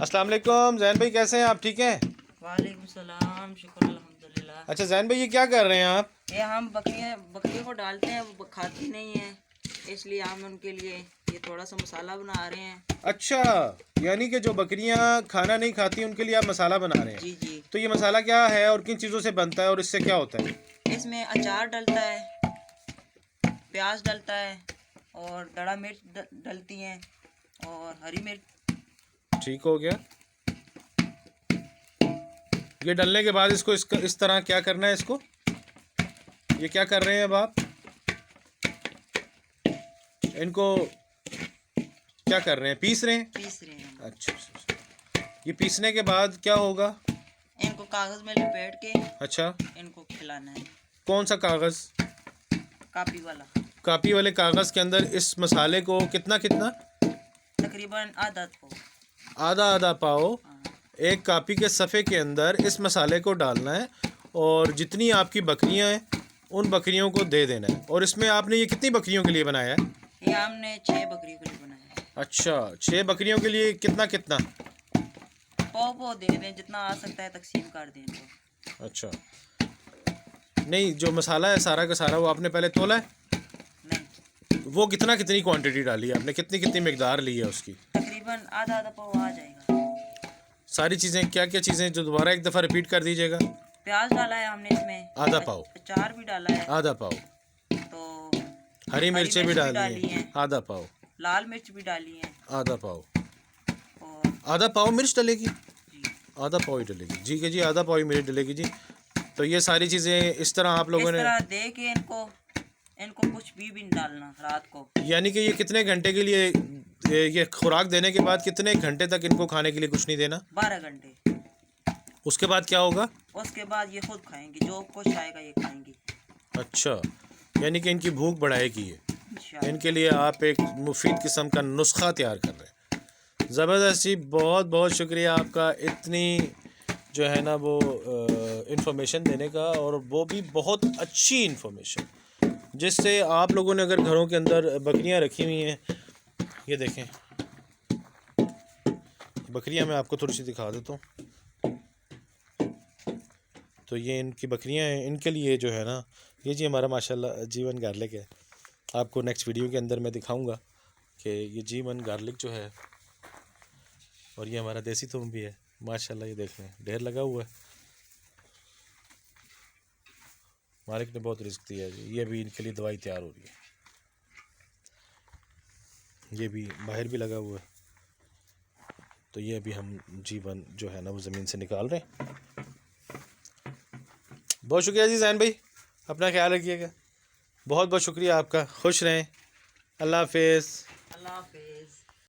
अस्सलाम वालेकुम जैन भाई, कैसे हैं आप? ठीक हैं? वालेकुम सलाम, शुक्र अल्हम्दुलिल्लाह। अच्छा जैन भाई, ये क्या कर रहे हैं आप? ये हम बकरियों को डालते हैं, वो खाती नहीं है, इसलिए हम उनके लिए ये थोड़ा सा मसाला बना रहे हैं। अच्छा, यानी कि जो बकरियां खाना नहीं खाती उनके लिए आप मसाला बना रहे जी हैं। जी। तो ये मसाला क्या है और किन चीज़ों से बनता है और इससे क्या होता है? इसमें अचार डलता है, प्याज डलता है और दड़ा मिर्च डलती हैं और हरी मिर्च। ठीक हो गया। ये डलने के बाद इसको इस तरह क्या करना है इसको? ये क्या कर रहे हैं अब आप? इनको क्या कर रहे हैं? पीस रहे हैं? पीस रहे हैं हम। अच्छा अच्छा अच्छा। ये पीसने के बाद क्या होगा? इनको कागज़ में लपेट के अच्छा, इनको खिलाना है। कौन सा कागज़? कापी वाला। कापी वाले कागज़ के अंदर इस मसाले को कितना कितना? तकरीबन आधा को। आधा आधा पाव हाँ। एक कापी के सफ़े के अंदर इस मसाले को डालना है और जितनी आपकी बकरियां हैं उन बकरियों को दे देना है। और इसमें आपने ये कितनी बकरियों के लिए बनाया है? ये हमने 6 बकरियों के लिए बनाया है। अच्छा, 6 बकरियों के लिए कितना कितना? पाव दे दें, जितना आ सकता है तकसीम कर दें इनको। अच्छा, नहीं, जो मसाला है सारा का सारा वो आपने पहले तोला है? नहीं, वो कितना कितनी क्वांटिटी डाली है आपने? कितनी कितनी मिकदार ली है उसकी? तकरीबन आधा आधा पाव आ जाएगा। सारी चीज़ें क्या क्या चीज़ें, जो दोबारा एक दफ़ा रिपीट कर दीजिएगा। प्याज डाला है हमने इसमें, आधा पाव। अचार भी डाला है, आधा पाव। तो हरी मिर्चें भी मिर्च डाली हैं। आधा पाव। लाल मिर्च भी डाली है आधा पाव। और आधा पाव मिर्च डलेगी? जी आधा पाव ही डलेगी जी के जी, आधा पाव ही मिर्च डलेगी जी। तो ये सारी चीज़ें इस तरह आप लोगों इस ने, तरह दे के इनको इनको कुछ भी नहीं डालना रात को। यानी कि ये कितने घंटे के लिए, ये खुराक देने के बाद कितने घंटे तक इनको खाने के लिए कुछ नहीं देना? 12 घंटे। उसके बाद क्या होगा? उसके बाद ये खुद खाएंगी, जो कुछ आएगा ये खाएंगी। अच्छा, यानी कि इनकी भूख बढ़ाएगी ये। इंशाल्लाह। इनके लिए आप एक मुफीद किस्म का नुस्खा तैयार कर रहे हैं। ज़बरदस्त जी, बहुत बहुत शुक्रिया आपका इतनी जो है ना वो इन्फॉर्मेशन देने का, और वो भी बहुत अच्छी इन्फॉर्मेशन, जिससे आप लोगों ने अगर घरों के अंदर बकरियां रखी हुई हैं, ये देखें बकरियां, मैं आपको थोड़ी सी दिखा देता हूँ। तो ये इनकी बकरियां हैं, इनके लिए जो है ना, ये जी हमारा माशाल्लाह जीवन गार्लिक है। आपको नेक्स्ट वीडियो के अंदर मैं दिखाऊंगा कि ये जीवन गार्लिक जो है, और ये हमारा देसी थूम भी है माशाल्लाह। ये देख लें, ढेर लगा हुआ है। मालिक ने बहुत रिस्क दिया है जी। ये भी इनके लिए दवाई तैयार हो रही है। ये भी बाहर भी लगा हुआ है। तो ये अभी हम जीवन जो है ना वो ज़मीन से निकाल रहे हैं। बहुत शुक्रिया जी जैन भाई, अपना ख्याल रखिएगा। बहुत बहुत शुक्रिया आपका। खुश रहें। अल्लाह हाफिज़। अल्लाह हाफिज़।